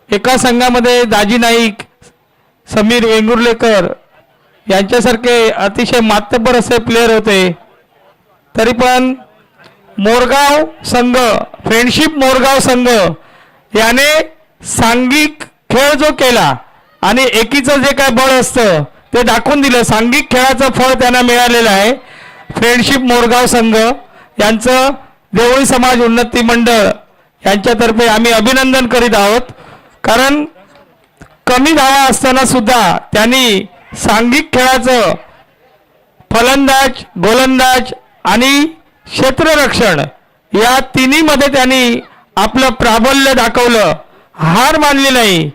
एका संघामध्ये दाजी नाईक, समीर वेंगुर्लेकर यांच्यासारखे अतिशय मातब्बर असे प्लेयर होते, तरी पण मोरगाव संघ, फ्रेंडशिप मोरगाव संघ याने सांघिक खेळ जो केला आणि एकीचं जे काय बळ असतं ते दाखवून दिलं. सांघिक खेळाचं फळ त्यांना मिळालेलं आहे. फ्रेंडशिप मोरगाव संघ यांचं देवळी समाज उन्नती मंडळ यांच्यातर्फे आम्ही अभिनंदन करीत आहोत. कारण कमी धावा असताना सुद्धा त्यांनी सांघिक खेळाचं फलंदाज, गोलंदाज आणि क्षेत्ररक्षण या तिन्हीमध्ये त्यांनी आपलं प्राबल्य दाखवलं, हार मानली नाही.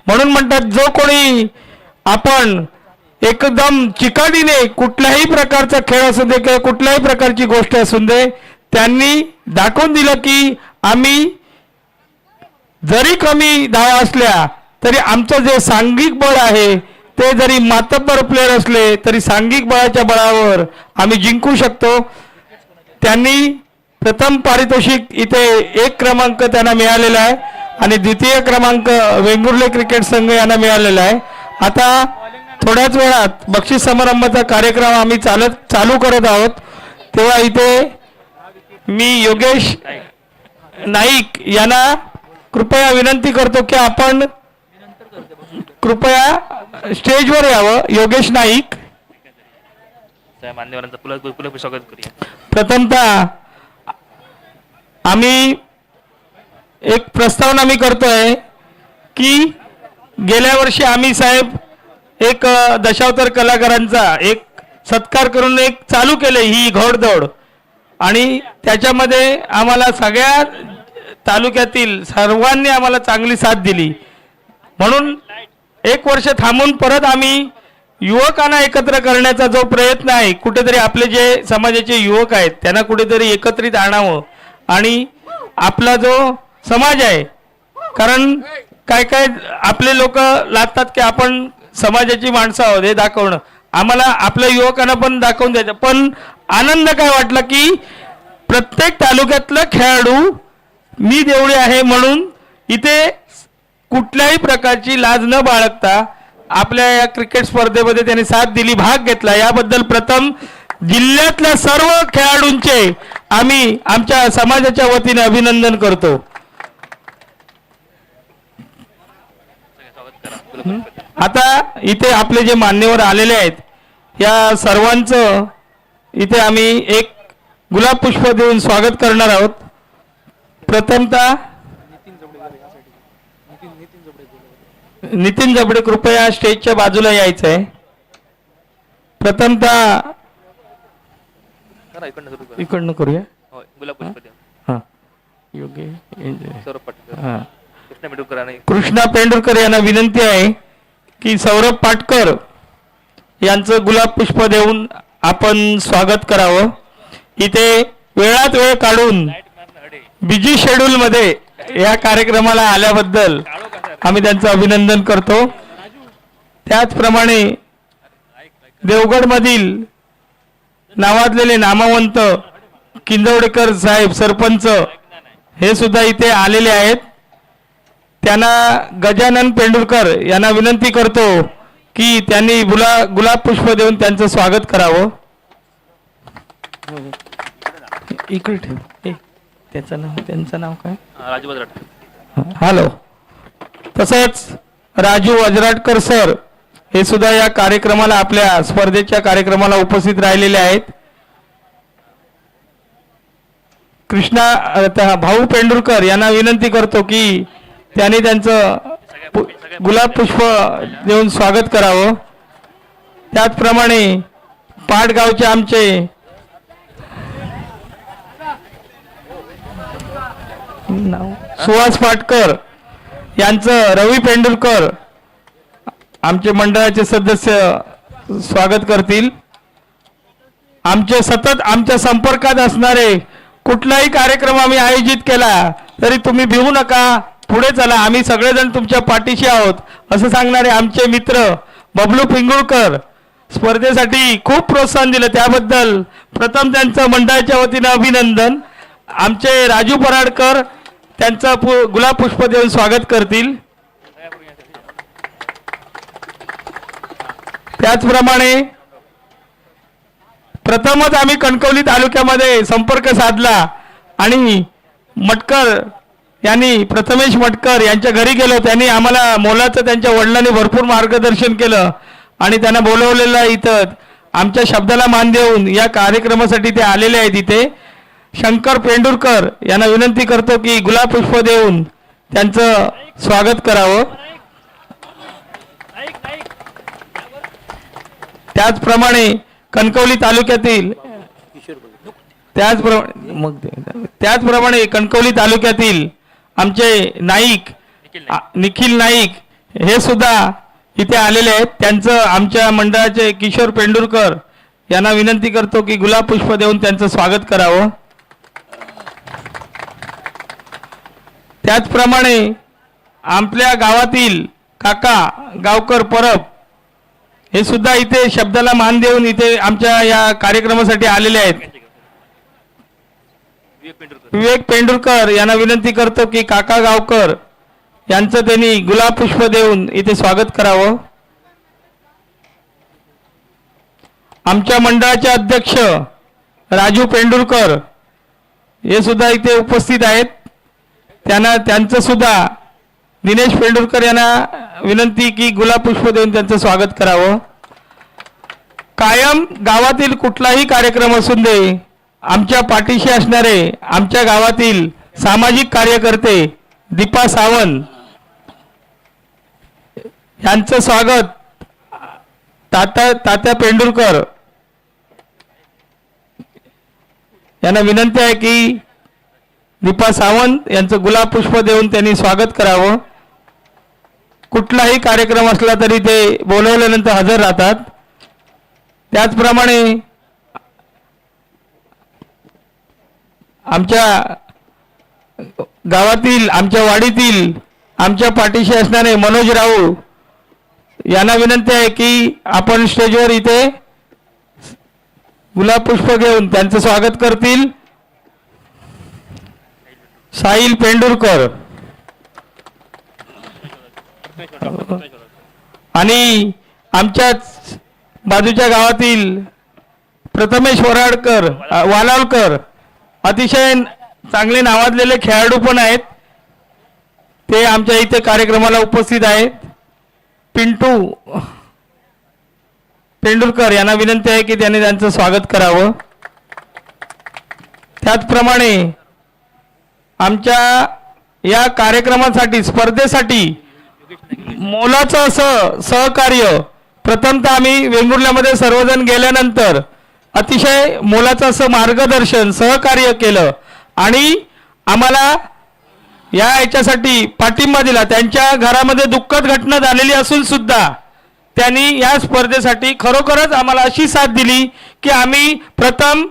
म्हणून म्हणतात जो कोणी आपण एकदम चिकाटीने कुठल्याही प्रकारचा खेळ असू दे किंवा कुठल्याही प्रकारची गोष्ट असू दे, त्यांनी दाखवून दिलं की आम्ही जरी कमी धावा असल्या तरी आमचं जे सांघिक बळ आहे ते जरी मातब्बर प्लेयर असले तरी सांघिक बळाच्या बळावर आम्ही जिंकू शकतो. त्यांनी प्रथम पारितोषिक इथे 1 क्रमांक त्यांना मिळालेला आहे आणि द्वितीय क्रमांक वेंगुर्ले क्रिकेट संघ यांना मिळालेला आहे. आता थोड्याच वेळात बक्षीस समारंभाचा कार्यक्रम आम्ही चालू करत आहोत. तेव्हा इथे मी योगेश नाईक यांना कृपया विनंती करतो की आपण कृपया स्टेजवर यावं. योगेश नाईक, मान्यवरांचं पुन्हा स्वागत करूया. प्रथमतः आम्ही एक प्रस्तावना मी करतोय की गेल्या वर्षी आम्ही साहेब एक दशावतार कलाकारांचा एक सत्कार करून एक चालू केले ही घोडदौड, आणि त्याच्यामध्ये आम्हाला सगळ्या तालुक्यातील सर्वांनी आम्हाला चांगली साथ दिली. म्हणून 1 वर्ष थांबून परत आम्ही युवकांना एकत्र करण्याचा जो प्रयत्न आहे, कुठेतरी आपले जे समाजाचे युवक आहेत त्यांना कुठेतरी एकत्रित आणावं आणि आपला जो समाज आहे, कारण काय काय आपले लोक लागतात की आपण समाजाची माणसं आहोत हे दाखवणं, आम्हाला आपल्या युवकांना पण दाखवून द्यायचं. पण आनंद काय वाटला की प्रत्येक तालुक्यातलं खेळाडू मी देवळी आहे म्हणून इथे कुठल्याही प्रकारची लाज न बाळगता आपल्या या क्रिकेट स्पर्धेमध्ये त्यांनी साथ दिली, भाग घेतला. याबद्दल प्रथम जिल्ह्यातल्या सर्व खेळाडूंचे आम्ही आमच्या समाजाच्या वतीने अभिनंदन करतो. आता इथे आपले जे मान्यवर आलेले आहेत या सर्वांचं इथे आम्ही एक गुलाब पुष्प देऊन स्वागत करणार आहोत. प्रथमतः नितीन जबडे कृपया स्टेजच्या बाजूला यायचं आहे. प्रथमतः इकडनं करूया. हां, योग्य. कृष्णा पेंडुरकर यांना विनंती आहे की सौरभ पाटकर यांचं गुलाब पुष्प देऊन आपण स्वागत करावं. इथे वेळात वेळ काढून बिजी शेड्यूल मध्ये या कार्यक्रमाला आल्याबद्दल आम्ही त्यांचं अभिनंदन करतो. त्याचप्रमाणे देवगड मधील नावाजलेले नामवंत किंजवडेकर साहेब सरपंच हे सुद्धा इथे आलेले आहेत. त्यांना गजानन पेंडुरकर यांना विनंती करतो की त्यांनी गुलाब पुष्प देऊन त्यांचं स्वागत करावं. इकडे ठेव. त्यांचं नाव काय? राजू वजराटकर. हॅलो. तसंच राजू वजराटकर सर हे सुद्धा या कार्यक्रमाला, आपल्या स्पर्धेच्या कार्यक्रमाला उपस्थित राहिलेले आहेत. कृष्णा भाऊ पेंडुरकर यांना विनंती करतो की त्यांनी त्यांचं गुलाब पुष्प देऊन स्वागत करावं. त्याचप्रमाणे पाटगावचे आमचे सुहास पाटकर यांचं रवी पेंडुरकर आमचे मंडळाचे सदस्य स्वागत करतील. आमचे सतत आमच्या संपर्कात असणारे कुठलाही कार्यक्रम आम्ही आयोजित केला तरी तुम्ही भिवू नका, पुढे चला, आम्ही सगळेजण तुमच्या पाठीशी आहोत असं सांगणारे आमचे मित्र बबलू पिंगुळकर स्पर्धेसाठी खूप प्रोत्साहन दिलं, त्याबद्दल प्रथम त्यांचं मंडळाच्या वतीने अभिनंदन. आमचे राजू पराडकर त्यांचं गुलाब पुष्प देऊन स्वागत करतील. त्याचप्रमाणे प्रथमच आम्ही कणकवली तालुक्यामध्ये संपर्क साधला आणि मटकर यांनी प्रथमेश मटकर यांच्या घरी गेलो. त्यांनी आम्हाला मोलाचं त्यांच्या वडिलांनी भरपूर मार्गदर्शन केलं आणि त्यांना बोलवलेलं इथं आमच्या शब्दाला मान देऊन या कार्यक्रमासाठी ते आलेले आहेत. इथे शंकर पेंडुरकर यांना विनंती करतो की गुलाब पुष्प देऊन त्यांचं स्वागत करावं. त्याचप्रमाणे कणकवली तालुक्यातील त्याचप्रमाणे कणकवली तालुक्यातील आमचे नाईक निखिल नाईक हे सुद्धा इथे आलेले आहेत. त्यांचं आमच्या मंडळाचे किशोर पेंडुरकर यांना विनंती करतो की गुलाब पुष्प देऊन त्यांचं स्वागत करावं. त्याचप्रमाणे आपल्या गावातील काका गावकर परब हे सुद्धा इथे शब्दाला मान देऊन इथे आमच्या या कार्यक्रमासाठी आलेले आहेत. विवेक पेंडुरकर यांना विनंती करतो की काका गावकर यांचं त्यांनी गुलाब पुष्प देऊन इथे स्वागत करावं. आमच्या मंडळाचे अध्यक्ष राजू पेंडुरकर हे सुद्धा इथे उपस्थित आहेत. त्यांचं सुद्धा दिनेश पेंडुरकर यांना विनंती की गुलाब पुष्प देऊन त्यांचं स्वागत करावं. कायम गावातील कुठलाही कार्यक्रम असून दे आमच्या पाठीशी असणारे आमच्या गावातील सामाजिक कार्यकर्ते दीपा सावंत यांचं स्वागत तात्या पेंडुरकर यांना विनंती आहे की दीपा सावंत यांचं गुलाब पुष्प देऊन त्यांनी स्वागत करावं. कुठलाही कार्यक्रम असला तरी ते बोलवल्यानंतर हजर राहतात. त्याचप्रमाणे आमच्या गावातील आमच्या वाडीतील आमच्या पाठीशी असणारे मनोज राऊळ यांना विनंती आहे की आपण स्टेजवर इथे गुलाब पुष्प घेऊन त्यांचं स्वागत करतील. साहिल पेंडुरकर आणि आमच्याच बाजूच्या गावातील प्रथमेश वालावलकर अतिशय चांगले नावाजलेले खेळाडू पण आहेत. ते आमच्या इथे कार्यक्रमाला उपस्थित आहेत. पिंटू पेंडुरकर यांना विनंती आहे की त्यांनी त्यांचं स्वागत करावं. त्याचप्रमाणे आमच्या या कार्यक्रमासाठी स्पर्धेसाठी मोलाचं असं सहकार्य प्रथमतः आम्ही वेंगुर्ल्यामध्ये सर्वजण गेल्यानंतर अतिशय मोलाचं असं मार्गदर्शन सहकार्य केलं आणि आम्हाला याच्यासाठी पाठिंबा दिला. त्यांच्या घरामध्ये दुःखद घटना झालेली असून सुद्धा त्यांनी या स्पर्धेसाठी खरोखरच आम्हाला अशी साथ दिली की आम्ही प्रथम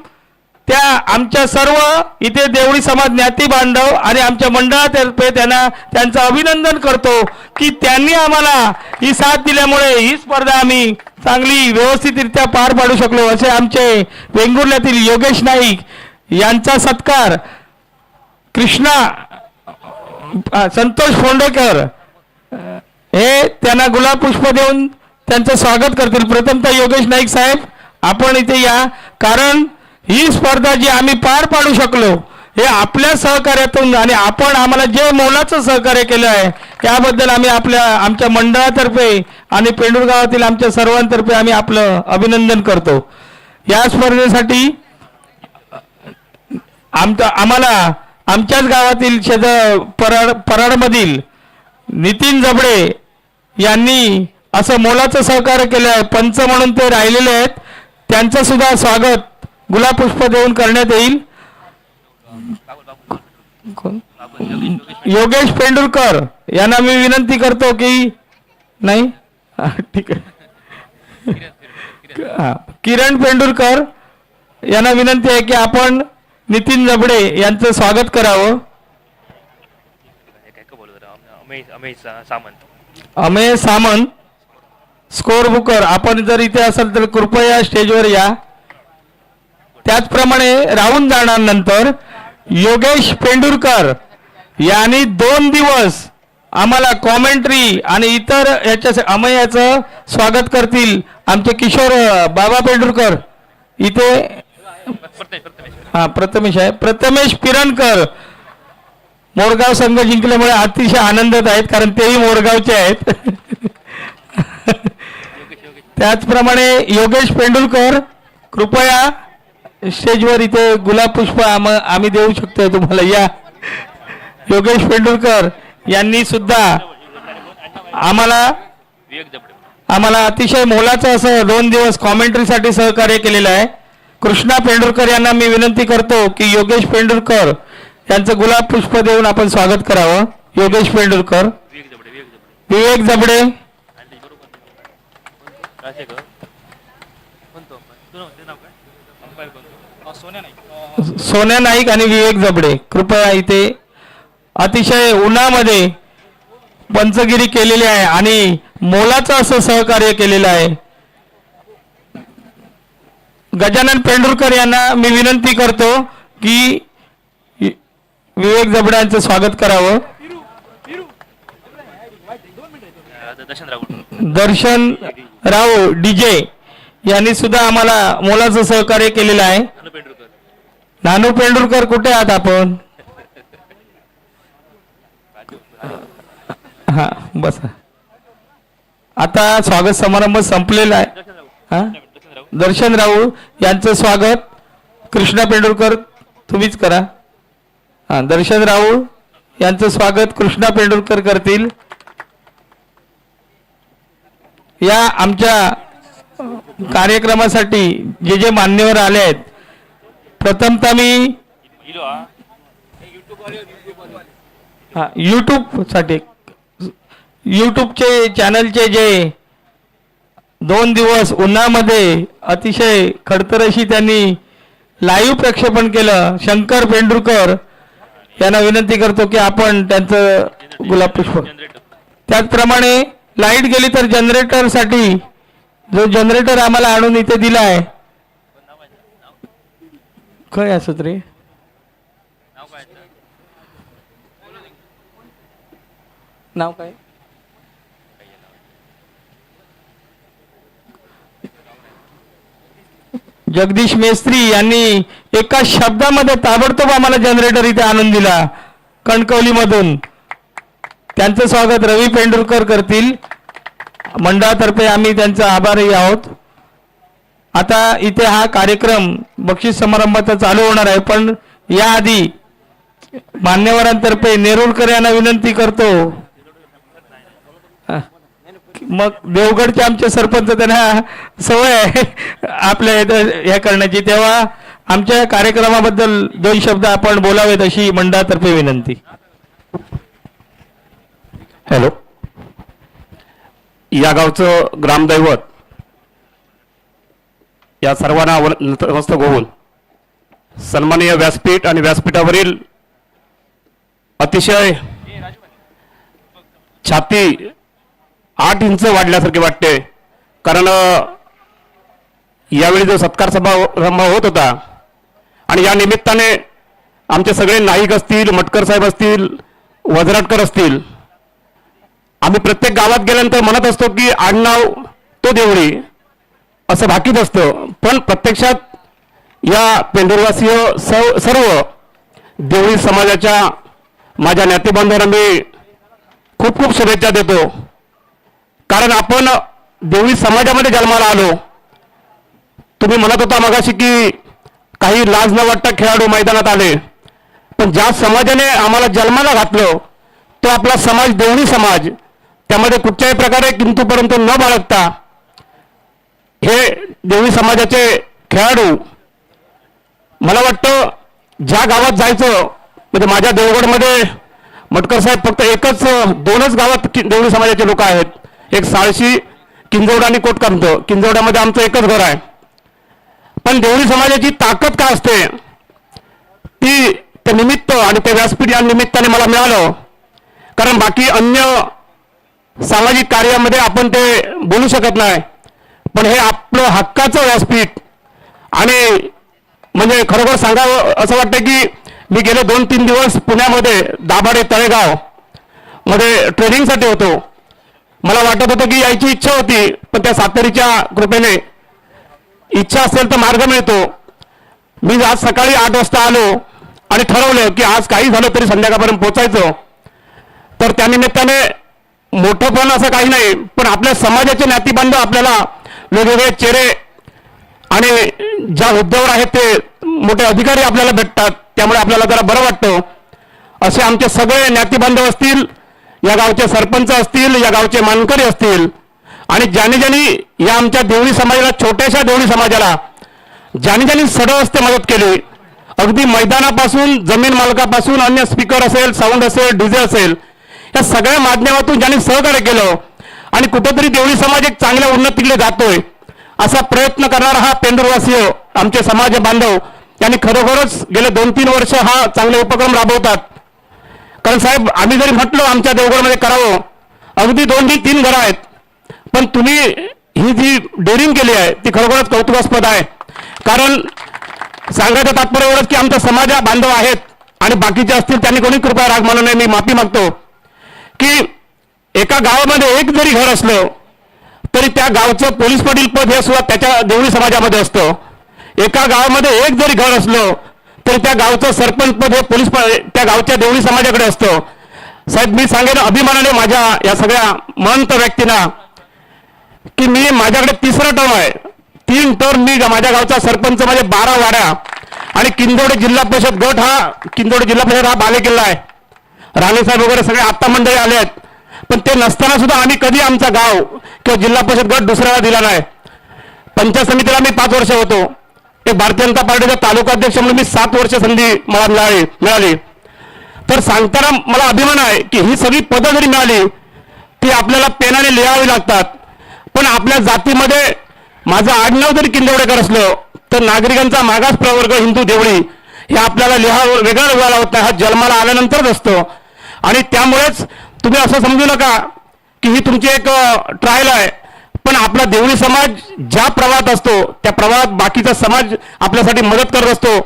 त्या आमच्या सर्व इथे देवळी समाज ज्ञाती बांधव आणि आमच्या मंडळातर्फे त्यांचं अभिनंदन करतो की त्यांनी आम्हाला ही साथ दिल्यामुळे ही स्पर्धा आम्ही चांगली व्यवस्थितरित्या पार पाडू शकलो. असे आमचे वेंगुर्ल्यातील योगेश नाईक यांचा सत्कार कृष्णा संतोष फोंडेकर हे त्यांना गुलाब पुष्प देऊन त्यांचं स्वागत करतील. प्रथमतः योगेश नाईक साहेब आपण इथे या, कारण ही स्पर्धा जी आम्ही पार पाडू शकलो हे आपल्या सहकार्यातून आणि आपण आम्हाला जे मोलाचं सहकार्य केलं आहे त्याबद्दल आम्ही आमच्या मंडळातर्फे आणि पेंडूर गावातील आमच्या सर्वांतर्फे आम्ही आपलं अभिनंदन करतो. या स्पर्धेसाठी आम्हाला आमच्याच गावातील पराडमधील नितीन जबडे यांनी असं मोलाचं सहकार्य केलं आहे. पंच म्हणून ते राहिलेले आहेत. त्यांचं सुद्धा स्वागत गुलाब पुष्प देऊन करण्यात येईल. योगेश पेंडुरकर यांना मी विनंती करतो की नाही ठीक आहे किरण पेंडुरकर यांना विनंती आहे की आपण नितीन जबडे यांचं स्वागत करावं. अमेय सामंत स्कोर बुकर आपण जर इथे असाल तर कृपया स्टेजवर या. त्याचप्रमाणे राहून जाणार नंतर योगेश पेंडुरकर यांनी 2 दिवस आम्हाला कॉमेंट्री आणि इतर याच्या अमयाचं स्वागत करतील आमचे किशोर बाबा पेंडुरकर. इथे प्रथमेश आहे, प्रथमेश पिरणकर. मोरगाव संघ जिंकल्यामुळे अतिशय आनंदात आहेत, कारण तेही मोरगावचे आहेत. त्याचप्रमाणे योगेश पेंडुरकर, कृपया स्टेजवर इथे गुलाब पुष्प आम्ही देऊ शकतो तुम्हाला. या योगेश पेंडुरकर यांनी सुद्धा आम्हाला अतिशय मोलाचं असं 2 दिवस कॉमेंट्रीसाठी सहकार्य केलेलं आहे. कृष्णा पेंडुरकर यांना मी विनंती करतो की योगेश पेंडुरकर यांचं गुलाब पुष्प देऊन आपण स्वागत करावं. योगेश पेंडुरकर, विवेक जबडे, सोन्या नाईक आणि विवेक जबडे कृपया इथे. अतिशय उन्हामध्ये पंचगिरी केलेली आहे आणि मोलाचं असं सहकार्य केलेलं आहे. गजानन पेंडुरकर यांना मी विनंती करतो की विवेक जबडे यांचं स्वागत करावं. दर्शन राव डीजे यांनी सुद्धा आम्हाला मोलाचं सहकार्य केलेलं आहे. नानू पेंडुरकर कुठे आहात आपण? हा बस, आता स्वागत समारंभ संपलेला आहे. हा, दर्शन राऊ यांचं स्वागत कृष्णा पेंडुरकर तुम्हीच करा. हा, दर्शन राऊ यांचं स्वागत कृष्णा पेंडुरकर करतील. या आमच्या कार्यक्रमासाठी जे जे मान्यवर आले आहेत, प्रथमतः मी यूट्यूब साठी यूट्यूबचे चॅनलचे जे 2 दिवस उन्हामध्ये अतिशय खडतर अशी त्यांनी लाईव्ह प्रक्षेपण केलं, शंकर पेंडुरकर यांना विनंती करतो की आपण त्यांचं गुलाब पुष्प. त्याचप्रमाणे लाईट गेली तर जनरेटरसाठी जो जनरेटर आम्हाला आणून इथे दिला आहे, काय असत रे नाव काय, जगदीश मेस्त्री यांनी एका शब्दामध्ये ताबडतोब आम्हाला जनरेटर इथे आणून दिला कणकवलीमधून. त्यांचं स्वागत रवी पेंडुरकर करतील. मंडळातर्फे आम्ही त्यांचा आभारी आहोत. आता इथे हा कार्यक्रम बक्षीस समारंभाचा चालू होणार आहे, पण याआधी मान्यवरांतर्फे नेरुरकर यांना विनंती करतो. मग देवगडचे आमचे सरपंच, त्यांना सवय आहे आपल्या हे करण्याची, तेव्हा आमच्या कार्यक्रमाबद्दल 2 शब्द आपण बोलावेत अशी मंडळातर्फे विनंती. हॅलो, या गावचं ग्रामदैवत या सर्वांना नतमस्तक होऊन सन्माननीय व्यासपीठ आणि व्यासपीठावरील अतिशय छाती 8 इंच वाढल्यासारखे वाटते. कारण यावेळी जो सत्कार समारंभ होत होता आणि या निमित्ताने आमचे सगळे नाईक असतील, मटकर साहेब असतील, वजराटकर असतील, आम्ही प्रत्येक गावात गेल्यानंतर म्हणत असतो की आडनाव तो देवळी असं भाकीत असतं, पण प्रत्यक्षात या पेंढुरवासीय सर्व देवळी समाजाच्या माझ्या नातेबांधवांना मी खूप खूप शुभेच्छा देतो. कारण आपण देवळी समाजामध्ये जन्माला आलो. तुम्ही म्हणत होता मगाशी की काही लाज न वाटता खेळाडू मैदानात आले, पण ज्या समाजाने आम्हाला जन्माला घातलं तो आपला समाज देवळी समाज. त्यामध्ये कुठच्याही प्रकारे किंतु परंतु न बाळगता हे देवळी समाजाचे खेळाडू, मला वाटतं ज्या गावात जायचं, म्हणजे माझ्या देवगडमध्ये मटकर साहेब फक्त 2च गावात देवळी समाजाचे लोक आहेत. एक साळशी, किंजवडा आणि कोटकांत. किंजवड्यामध्ये आमचं एकच घर आहे. पण देवळी समाजाची ताकद काय असते ती त्या निमित्त आणि त्या व्यासपीठ या निमित्ताने मला मिळालं. कारण बाकी अन्य सामाजिक कार्यामध्ये आपण ते बोलू शकत नाही, पण हे आपलं हक्काचं व्यासपीठ. आणि म्हणजे खरोखर सांगावं असं वाटतं की मी गेले 2-3 दिवस पुण्यामध्ये दाभाडे, तळेगाव, मध्ये ट्रेनिंगसाठी होतो. मला वाटत होतं की यायची इच्छा होती, पण त्या सातेरीच्या कृपेने इच्छा असेल तर मार्ग मिळतो. मी आज सकाळी 8 वाजता आलो आणि ठरवलं की आज काही झालं तरी संध्याकाळपर्यंत पोहोचायचं. तर त्यानिमित्ताने मोठं पण असं काही नाही, पण आपल्या समाजाचे नातीबांधव आपल्याला वेगवेगळे चेहरे आणि ज्या हुद्द्यावर आहेत ते मोठे अधिकारी आपल्याला भेटतात, त्यामुळे आपल्याला जरा बरं वाटतं. असे आमचे सगळे नातीबांधव असतील, या गावचे सरपंच असतील, या गावचे मानकरी असतील, आणि ज्याने ज्यांनी या आमच्या देवळी समाजाला, छोट्याशा देवळी समाजाला ज्याने ज्यांनी सडवस्ते मदत केली, अगदी मैदानापासून, जमीन मालकापासून, अन्य स्पीकर असेल, साऊंड असेल, डीजे असेल, या सगळ्या माध्यमातून ज्यांनी सहकार्य केलं आणि कुठेतरी देवळी समाज एक चांगल्या उन्नतीकडे जातोय असा प्रयत्न करणारा हा पेंडुरवासीय आमचे समाज बांधव यांनी खरोखरच गेले 2-3 वर्ष हा चांगले उपक्रम राबवतात. कारण साहेब, आम्ही जरी म्हटलं आमच्या देवगडमध्ये करावं, अगदी 2-3 घरं आहेत, पण तुम्ही ही जी डेअरिंग केली आहे ती खरोखरच कौतुकास्पद आहे. कारण सांगायचं तात्पर्य एवढंच की आमचा समाज बांधव आहेत आणि बाकीचे असतील त्यांनी कोणी कृपया राग मानू नये, मी माफी मागतो. की एका गावामध्ये एक जरी घर असलं तरी त्या गावचं पोलीस पाटील पद हे सुद्धा त्याच्या देवळी समाजामध्ये असतं. एका गावामध्ये एक जरी घर असलं तरी त्या गावचं सरपंच पद हे त्या गावच्या देवळी समाजाकडे असतं. साहेब, मी सांगेन अभिमानाने माझ्या या सगळ्या महंत व्यक्तींना की मी माझ्याकडे 3रा टर्म आहे. 3 टर्म मी माझ्या गावचा सरपंच, माझे 12 वाड्या आणि किंदोडे जिल्हा परिषद गट, हा किंदोडे जिल्हा परिषद हा बालेकिल्ला आहे. राणेसाहेब वगैरे सगळे आत्ता मंडळी आले आहेत, पण ते नसताना सुद्धा आम्ही कधी आमचा गाव किंवा जिल्हा परिषद गट दुसऱ्याला दिला नाही. पंचायत समितीला मी 5 वर्ष होतो. एक भारतीय जनता पार्टीचा तालुकाध्यक्ष म्हणून मी 7 वर्ष संधी मला मिळाली. तर सांगताना मला अभिमान आहे की ही सगळी पदं जरी मिळाली ती आपल्याला पेनाने लिहावी लागतात, पण आपल्या जातीमध्ये माझं आडनाव जरी किंदवडेकर असलं तर नागरिकांचा मागास प्रवर्ग हिंदू देवळी हे आपल्याला वेगळा लिहायला होत नाही, हा जन्माला आल्यानंतरच असतो. आणि त्यामुळेच तुम्ही असं समजू नका की ही तुमची एक ट्रायल आहे, पण आपला देवळी समाज ज्या प्रवाहात असतो त्या प्रवाहात बाकीचा समाज आपल्यासाठी मदत करत असतो.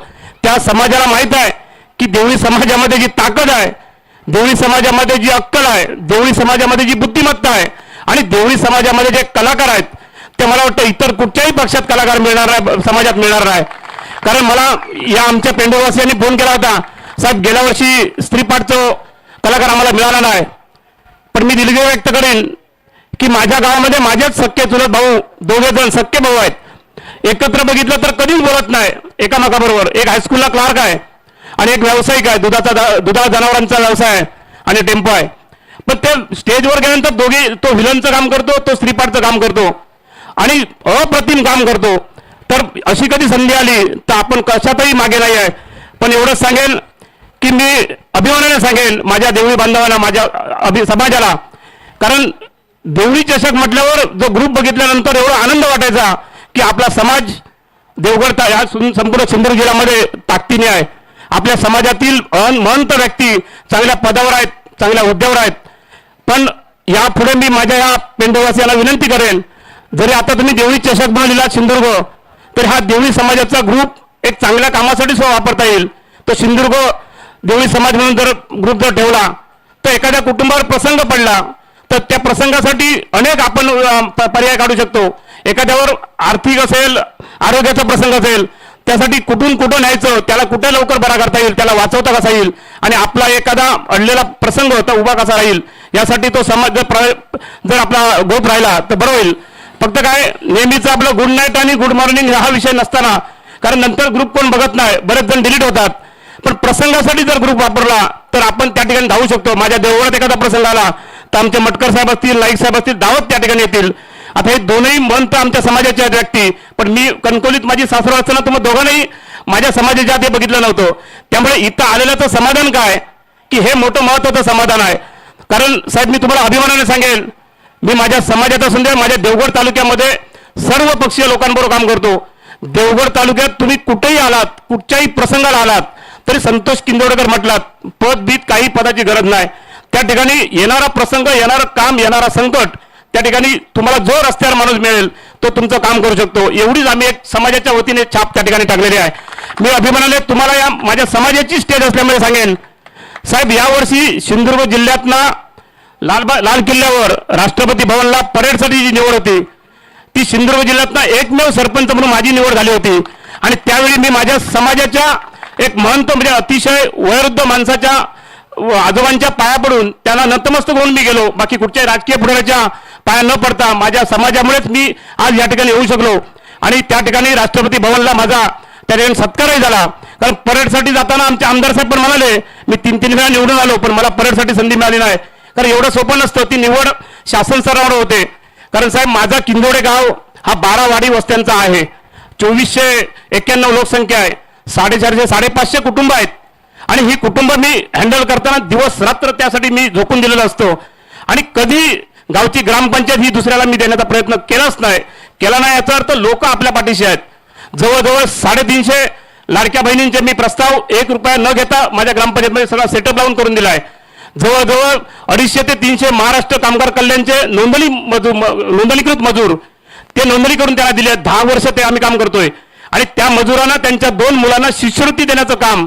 त्या समाजाला माहीत आहे की देवळी समाजामध्ये जी ताकद आहे, देवळी समाजामध्ये जी अक्कल आहे, देवळी समाजामध्ये जी बुद्धिमत्ता आहे आणि देवळी समाजामध्ये जे कलाकार आहेत ते मला वाटतं इतर कुठच्याही पक्षात कलाकार मिळणार नाही, समाजात मिळणार नाही. कारण मला या आमच्या पेंडुरवासियांनी फोन केला होता, साहेब गेल्या वर्षी स्त्रीपाठचं कलाकार आम्हाला मिळाला नाही. पण मी दिलगिरी व्यक्त करेन की माझ्या गावामध्ये माझेच सख्खे चुलत भाऊ, 2 जण सख्खे भाऊ आहेत, एकत्र बघितलं तर कधीच बोलत नाही एकामेकाबरोबर. एक हायस्कूलला क्लार्क आहे आणि एक व्यावसायिक आहे, दुधाळ जनावरांचा व्यवसाय आहे आणि टेम्पो आहे. पण ते स्टेजवर गेल्यानंतर दोघे, तो व्हिलनचं काम करतो, तो स्त्रीपाठचं काम करतो आणि अप्रतिम काम करतो. तर अशी कधी संधी आली तर आपण कशातही मागे नाही आहे. पण एवढंच सांगेन की मी अभिमानाने सांगेन माझ्या देवळी बांधवांना, माझ्या समाजाला, कारण देवळी चषक म्हटल्यावर जो ग्रुप बघितल्यानंतर एवढा आनंद वाटायचा की आपला समाज देवगड या संपूर्ण सिंधुदुर्ग जिल्ह्यामध्ये ताकदीने आहे. आपल्या समाजातील महंत व्यक्ती चांगल्या पदावर आहेत, चांगल्या हुद्द्यावर आहेत. पण यापुढे मी माझ्या या पेंडुरवासियांना विनंती करेन, जरी आता तुम्ही देवळी चषक बनवलेला सिंधुदुर्ग, तर हा देवळी समाजाचा ग्रुप एक चांगल्या कामासाठी सुद्धा वापरता येईल. तो सिंधुदुर्ग देवळी समाज म्हणून जर ग्रुप जर ठेवला तर एखाद्या कुटुंबावर प्रसंग पडला तर त्या प्रसंगासाठी अनेक आपण पर्याय काढू शकतो. एखाद्यावर आर्थिक असेल, आरोग्याचा प्रसंग असेल, त्यासाठी कुठून कुठं न्यायचं, त्याला कुठे लवकर बरा करता येईल, त्याला वाचवता कसा येईल आणि आपला एखादा अडलेला प्रसंग होता उभा कसा राहील, यासाठी तो समाज जर आपला ग्रुप राहिला तर बरं होईल. फक्त काय नेहमीच आपलं गुड नाईट आणि गुड मॉर्निंग हा विषय नसताना, कारण नंतर ग्रुप कोण बघत नाही, बरेच जण डिलीट होतात, पण प्रसंगासाठी जर ग्रुप वापरला तर आपण त्या ठिकाणी धावू शकतो. माझ्या देवळात एखादा प्रसंग आला तर आमचे मटकर साहेब असतील, नाईक साहेब असतील, दावत त्या ठिकाणी येतील. आता हे दोनही मंत आमच्या समाजाचे आहेत व्यक्ती, पण मी कणकवलीत माझी सासर असताना तुम्ही दोघांनाही माझ्या समाजाच्या ते बघितलं नव्हतं. त्यामुळे इथं आलेल्याचं समाधान काय की हे मोठं महत्त्वाचं समाधान आहे. कारण साहेब मी तुम्हाला अभिमानाने सांगेन, मी माझ्या समाजात असून दे, माझ्या देवगड तालुक्यामध्ये सर्व पक्षीय लोकांबरोबर काम करतो. देवगड तालुक्यात तुम्ही कुठेही आलात, कुठच्याही प्रसंगाला आलात तरी संतोष किंदोडेकर म्हटलात, पद बीत काही पदाची गरज नाही. त्या ठिकाणी येणारा प्रसंग, येणारं काम, येणारा संकट, त्या ठिकाणी तुम्हाला जो रस्त्यावर माणूस मिळेल तो तुमचं काम करू शकतो. एवढीच आम्ही एक समाजाच्या वतीने छाप त्या ठिकाणी टाकलेली आहे. मी अभिमानाने तुम्हाला या माझ्या समाजाची स्टेज असल्यामुळे सांगेन, साहेब यावर्षी सिंधुदुर्ग जिल्ह्यातला लाल किल्ल्यावर राष्ट्रपती भवनला परेडसाठी जी निवड होती ती सिंधुदुर्ग जिल्ह्यातला एकमेव सरपंच म्हणून माझी निवड झाली होती. आणि त्यावेळी मी माझ्या समाजाच्या एक महंत म्हणजे अतिशय वयोवृद्ध माणसाच्या आजोबांच्या पाया पडून त्यांना नतमस्तक होऊन मी गेलो. बाकी कुठच्याही राजकीय पुढाऱ्याच्या पाया न पडता माझ्या समाजामुळेच मी आज या ठिकाणी येऊ शकलो. आणि त्या ठिकाणी राष्ट्रपती भवनला माझा त्या ठिकाणी सत्कारही झाला. कारण परेडसाठी जाताना आमचे आमदार साहेब पण म्हणाले मी 3-3 वेळा निवडून आलो पण मला परेडसाठी संधी मिळाली नाही. कारण एवढं सोपं नसतं. ती निवड शासन स्तरावर होते. कारण साहेब माझा किंदोडे गाव हा 12 वाडी वस्त्यांचा आहे. 2491 लोकसंख्या आहे. 450-550 कुटुंब आहेत. आणि ही कुटुंब मी हँडल करताना दिवस रात्र त्यासाठी मी झोकून दिलेला असतो. आणि कधी गावची ग्रामपंचायत ही दुसऱ्याला मी देण्याचा प्रयत्न केलाच नाही. केला नाही याचा अर्थ लोक आपल्या पाठीशी आहेत. जवळजवळ 350 लाडक्या बहिणींचे मी प्रस्ताव 1 रुपया न घेता माझ्या ग्रामपंचायतमध्ये सगळा सेटअप लावून करून दिला आहे. जवळजवळ 250 ते 300 महाराष्ट्र कामगार कल्याणचे नोंदणीकृत मजूर ते नोंदणी करून त्यांना दिले. 10 वर्ष ते आम्ही काम करतोय. आणि त्या मजुरांना त्यांच्या 2 मुलांना शिष्यवृत्ती देण्याचं काम,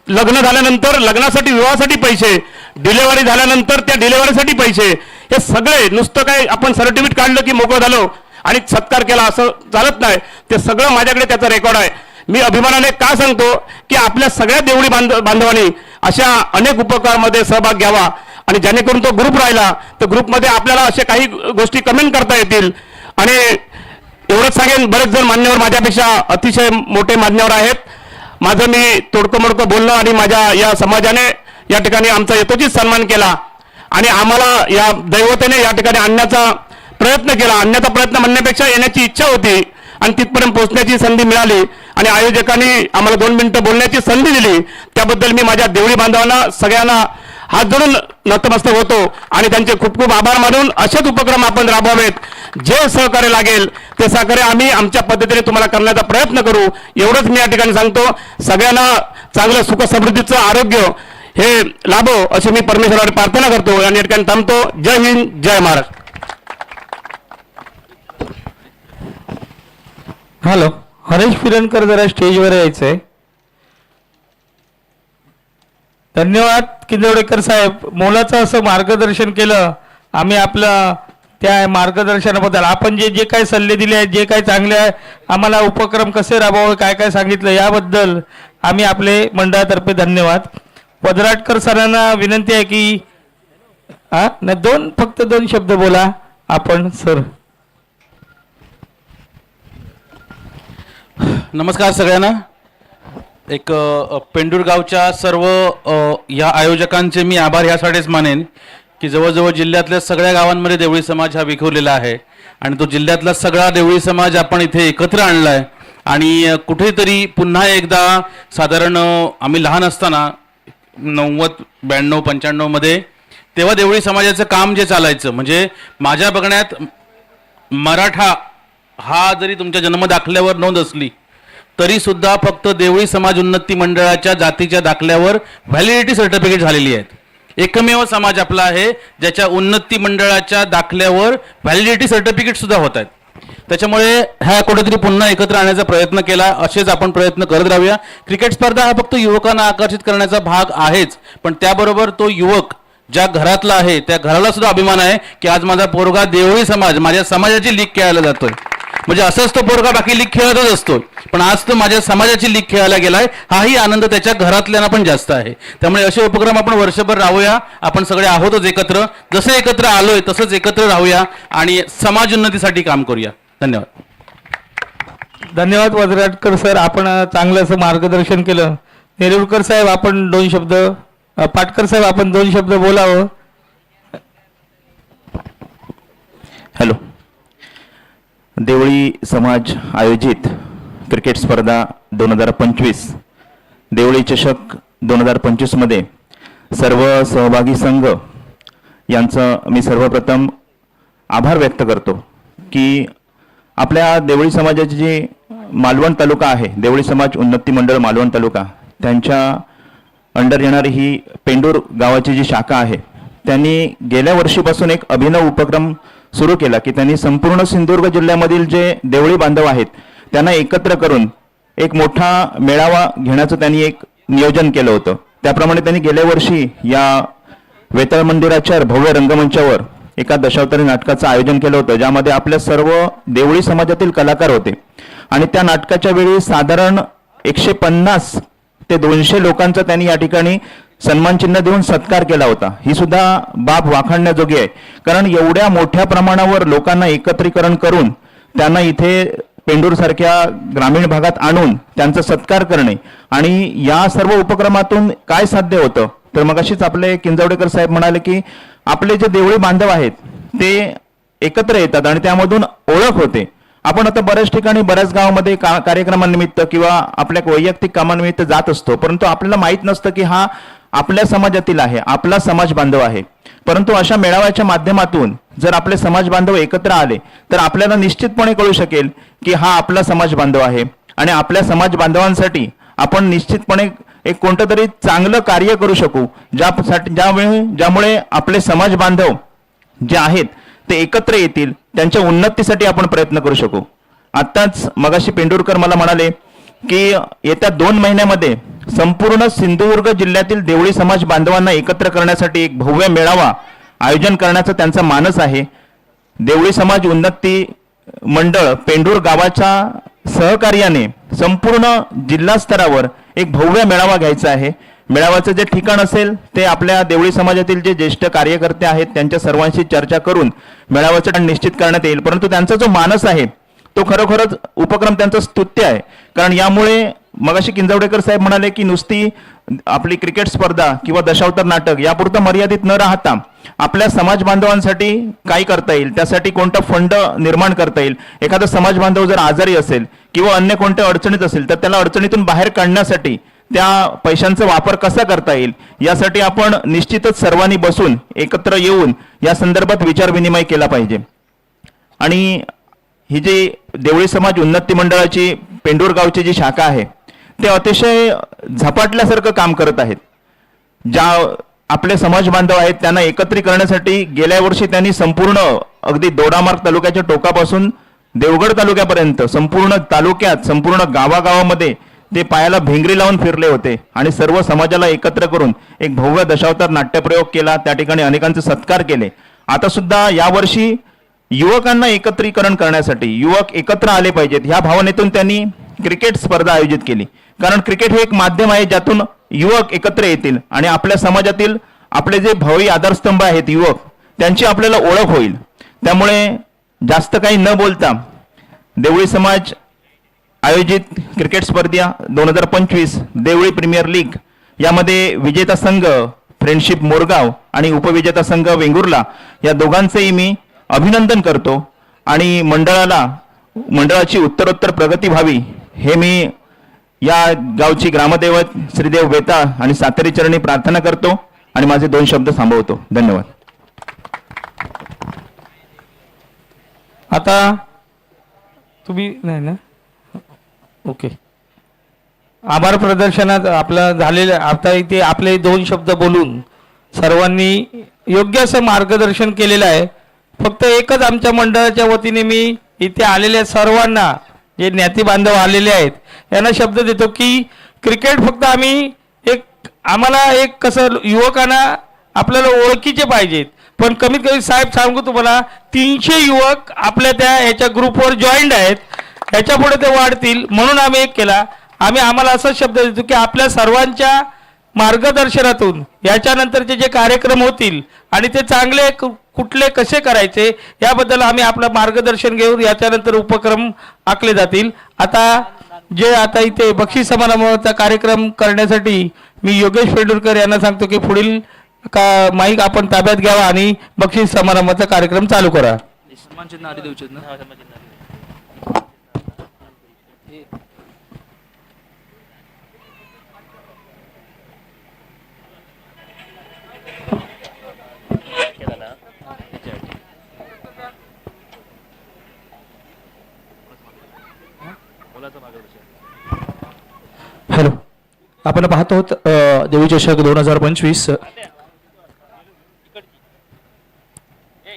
लग्न झाल्यानंतर लग्नासाठी विवाहासाठी पैसे, डिलेव्हरी झाल्यानंतर त्या डिलेव्हरीसाठी पैसे, हे सगळे नुसतं काय आपण सर्टिफिकेट काढलं की मोकळं झालो आणि सत्कार केला असं चालत नाही. ते सगळं माझ्याकडे त्याचा रेकॉर्ड आहे. मी अभिमानाने का सांगतो की आपल्या सगळ्या देवळी बांधवांनी अशा अनेक उपक्रमामध्ये सहभाग घ्यावा. आणि जेणेकरून तो ग्रुप राहिला तर ग्रुपमध्ये आपल्याला अशा काही गोष्टी कमेंट करता येतील. आणि एवढंच सांगेन, बरेच जण मान्यवर माझ्यापेक्षा अतिशय मोठे मान्यवर आहेत. माझं मी तोडकं मोडकं बोलणं आणि माझ्या या समाजाने या ठिकाणी आमचा यथोचित सन्मान केला आणि आम्हाला या दैवतेने या ठिकाणी आणण्याचा प्रयत्न केला. आणण्याचा प्रयत्न म्हणण्यापेक्षा येण्याची इच्छा होती आणि तिथपर्यंत पोहोचण्याची संधी मिळाली. आणि आयोजकांनी आम्हाला 2 मिनिटं बोलण्याची संधी दिली. त्याबद्दल मी माझ्या देवळी बांधवांना सगळ्यांना हात जोडून नतमस्तक होतो आणि त्यांचे खूप खूप आभार मानून असेच उपक्रम आपण राबवावेत. जे सहकार्य लागेल ते सहकार्य आम्ही आमच्या पद्धतीने तुम्हाला करण्याचा प्रयत्न करू. एवढंच मी या ठिकाणी सांगतो. सगळ्यांना चांगलं सुख समृद्धीचं आरोग्य हे लाभो अशी मी परमेश्वराकडे प्रार्थना करतो आणि या ठिकाणी थांबतो. जय हिंद, जय महाराष्ट्र. हॅलो, हरेश फिरणकर जरा स्टेजवर यायचंय. धन्यवाद किंदवडेकर साहेब, मोलाचं असं मार्गदर्शन केलं. आम्ही आपलं त्या मार्गदर्शनाबद्दल आपण जे काय सल्ले दिले आहेत, जे काय चांगले आहे आम्हाला उपक्रम कसे राबवावे काय काय सांगितलं याबद्दल आम्ही आपले मंडळातर्फे धन्यवाद. वदराटकर सरांना विनंती आहे की नाही फक्त 2 शब्द बोला आपण सर. नमस्कार सगळ्यांना. एक पेंडूर गावच्या सर्व या आयोजकांचे मी आभार यासाठीच मानेन की जवळजवळ जिल्ह्यातल्या सगळ्या गावांमध्ये देवळी समाज हा विखुरलेला आहे आणि तो जिल्ह्यातला सगळा देवळी समाज आपण इथे एकत्र आणला आहे. आणि कुठेतरी पुन्हा एकदा साधारण आम्ही लहान असताना 90, 92, 95 मध्ये तेव्हा देवळी समाजाचं काम जे चालायचं म्हणजे माझ्या बघण्यात मराठा हा जरी तुमच्या जन्मदाखल्यावर नोंद असली तरी सुद्धा फक्त देवळी समाज उन्नती मंडळाच्या जातीच्या दाखल्यावर व्हॅलिडिटी सर्टिफिकेट झालेली आहेत. एकमेव समाज आपला आहे ज्याच्या उन्नती मंडळाच्या दाखल्यावर व्हॅलिडिटी सर्टिफिकेट सुद्धा होत आहेत. त्याच्यामुळे ह्या कुठेतरी पुन्हा एकत्र आणण्याचा प्रयत्न केला. असेच आपण प्रयत्न करत राहूया. क्रिकेट स्पर्धा हा फक्त युवकांना आकर्षित करण्याचा भाग आहेच, पण त्याबरोबर तो युवक ज्या घरातला आहे त्या घराला सुद्धा अभिमान आहे की आज माझा पोरगा देवळी समाज माझ्या समाजाची लीग खेळायला जातोय. म्हणजे असंच तो पोरगा बाकी लीग खेळतच असतो, पण आज तो माझ्या समाजाची लीग खेळायला गेलाय हाही आनंद त्याच्या घरातल्यांना पण जास्त आहे. त्यामुळे असे उपक्रम आपण वर्षभर राहूया. आपण सगळे आहोतच एकत्र. जसे एकत्र आलोय तसंच एकत्र राहूया आणि समाज उन्नतीसाठी काम करूया. धन्यवाद. धन्यवाद वदराटकर सर, आपण चांगलं असं मार्गदर्शन केलं. नेरुरकर साहेब आपण 2 शब्द, पाटकर साहेब आपण 2 शब्द बोलावं. हॅलो. देवळी समाज आयोजित क्रिकेट स्पर्धा 2025 देवळी चषक 2025 मध्ये सर्व सहभागी संघ यांचं मी सर्वप्रथम आभार व्यक्त करतो की आपल्या देवळी समाजाची जी मालवण तालुका आहे, देवळी समाज उन्नती मंडळ मालवण तालुका, त्यांच्या अंडर येणारी ही पेंडूर गावाची जी शाखा आहे त्यांनी गेल्या वर्षीपासून एक अभिनव उपक्रम सुरू केला की त्यांनी संपूर्ण सिंधुदुर्ग जिल्ह्यामधील जे देवळी बांधव आहेत त्यांना एकत्र करून एक मोठा मेळावा घेण्याचं त्यांनी एक नियोजन केलं होतं. त्याप्रमाणे त्यांनी गेल्या वर्षी या वेताळ मंदिराच्या भव्य रंगमंचावर एका दशावतारी नाटकाचं आयोजन केलं होतं, ज्यामध्ये आपल्या सर्व देवळी समाजातील कलाकार होते आणि त्या नाटकाच्या वेळी साधारण 150 ते 200 लोकांचा त्यांनी या ठिकाणी सन्मान चिन्ह देऊन सत्कार केला होता. ही सुद्धा बाब वाखाणण्याजोगी आहे, कारण एवढ्या मोठ्या प्रमाणावर लोकांना एकत्रीकरण करून त्यांना इथे पेंडूर सारख्या ग्रामीण भागात आणून त्यांचा सत्कार करणे आणि या सर्व उपक्रमातून काय साध्य होतं तर मगाशीच आपले किंजवडेकर साहेब म्हणाले की आपले जे देवळी बांधव आहेत ते एकत्र येतात आणि त्यामधून ओळख होते. आपण आता बऱ्याच ठिकाणी बऱ्याच गावामध्ये कार्यक्रमानिमित्त किंवा आपल्या वैयक्तिक कामानिमित्त जात असतो, परंतु आपल्याला माहीत नसतं की हा आपल्या समाजातील आहे, आपला समाज बांधव आहे. परंतु अशा मेळाव्याच्या माध्यमातून जर आपले समाज बांधव एकत्र आले तर आपल्याला निश्चितपणे कळू शकेल की हा आपला समाज बांधव आहे आणि आपल्या समाज बांधवांसाठी आपण निश्चितपणे एक कोणतं तरी चांगलं कार्य करू शकू, ज्यामुळे आपले समाज बांधव जे आहेत ते एकत्र येतील, त्यांच्या उन्नतीसाठी आपण प्रयत्न करू शकू. आत्ताच मगाशी पेंडुरकर मला म्हणाले की येत्या 2 महिन्यामध्ये संपूर्ण सिंधुदुर्ग जिल्ह्यातील देवळी समाज बांधवांना एकत्र करण्यासाठी एक भव्य मेळावा आयोजन करण्याचा त्यांचा मानस आहे. देवळी समाज उन्नती मंडळ पेंडूर गावाच्या सहकार्याने संपूर्ण जिल्हा स्तरावर एक भव्य मेळावा घ्यायचा आहे. मेळाव्याचं जे ठिकाण असेल ते आपल्या देवळी समाजातील जे ज्येष्ठ कार्यकर्ते आहेत त्यांच्या सर्वांशी चर्चा करून मेळाव्याचं ठिकाण निश्चित करण्यात येईल. परंतु त्यांचा जो मानस आहे तो खरोखरच उपक्रम त्यांचा स्तुत्य आहे, कारण यामुळे मगाशी किंजवडेकर साहेब म्हणाले की नुसती आपली क्रिकेट स्पर्धा किंवा दशावतार नाटक यापुरतं मर्यादित न राहता आपल्या समाज बांधवांसाठी काय करता येईल, त्यासाठी कोणता फंड निर्माण करता येईल, एखादा समाज बांधव जर आजारी असेल किंवा अन्य कोणत्या अडचणीत असेल तर त्याला अडचणीतून बाहेर काढण्यासाठी त्या पैशांचा वापर कसा करता येईल यासाठी आपण निश्चितच सर्वांनी बसून एकत्र येऊन या संदर्भात विचार विनिमय केला पाहिजे. आणि ही जी देवळी समाज उन्नती मंडळाची पेंडूर गावची जी शाखा आहे ते अतिशय झपाटल्यासारखं काम करत आहेत. ज्या आपले समाज बांधव आहेत त्यांना एकत्रित करण्यासाठी गेल्या वर्षी त्यांनी संपूर्ण अगदी दोडामार्ग तालुक्याच्या टोकापासून देवगड तालुक्यापर्यंत संपूर्ण तालुक्यात संपूर्ण गावागावामध्ये ते पायाला भेंगरी लावून फिरले होते आणि सर्व समाजाला एकत्र करून एक भव्य दशावतार नाट्यप्रयोग केला. त्या ठिकाणी अनेकांचे सत्कार केले. आता सुद्धा यावर्षी युवकांना एकत्रीकरण करण्यासाठी युवक एकत्र आले पाहिजेत ह्या भावनेतून त्यांनी क्रिकेट स्पर्धा आयोजित केली, कारण क्रिकेट हे एक माध्यम आहे ज्यातून युवक एकत्र येतील आणि आपल्या समाजातील आपले जे भावी आधारस्तंभ आहेत युवक त्यांची आपल्याला ओळख होईल. त्यामुळे जास्त काही न बोलता देवळी समाज आयोजित क्रिकेट स्पर्धा 2025 देवळी प्रीमियर लीग यामध्ये विजेता संघ फ्रेंडशिप मोरगाव आणि उपविजेता संघ वेंगुर्ला या दोघांचेही मी अभिनंदन करतो आणि मंडळाची उत्तरोत्तर प्रगती व्हावी हे मी या गावची ग्रामदैवत श्रीदेव वेताळ आणि सातेरी चरणी प्रार्थना करतो आणि माझे 2 शब्द थांबवतो. धन्यवाद. आता तुम्ही नाही ना ओके. आभार प्रदर्शनात आपलं झालेलं आता इथे आपले 2 शब्द बोलून सर्वांनी योग्य असं मार्गदर्शन केलेलं आहे. फक्त एकच आमच्या मंडळाच्या वतीने मी इथे आलेल्या सर्वांना जे ज्ञाती बांधव आलेले आहेत यांना शब्द देतो की क्रिकेट फक्त आम्हाला एक कसं युवकांना आपल्याला ओळखीचे पाहिजेत, पण कमीत कमी साहेब सांगू तुम्हाला 300 युवक आपल्या याच्या ग्रुपवर जॉईंड आहेत. ह्याच्या पुढे ते वाढतील म्हणून आम्ही एक केला. आम्हाला असा शब्द देतो की आपल्या सर्वांच्या मार्गदर्शनातून याच्यानंतरचे जे कार्यक्रम होतील आणि ते चांगले कुठले कसे करायचे याबद्दल आम्ही आपलं मार्गदर्शन घेऊन याच्यानंतर उपक्रम आखले जातील. आता इथे बक्षीस समारंभाचा कार्यक्रम करण्यासाठी मी योगेश पेंडुरकर यांना सांगतो की पुढील माईक आपण ताब्यात घ्यावा आणि बक्षीस समारंभाचा कार्यक्रम चालू करा. सन्मान चिन्ह आधी देऊचे ना. हॅलो, आपण पाहत आहोत देवी चषक 2025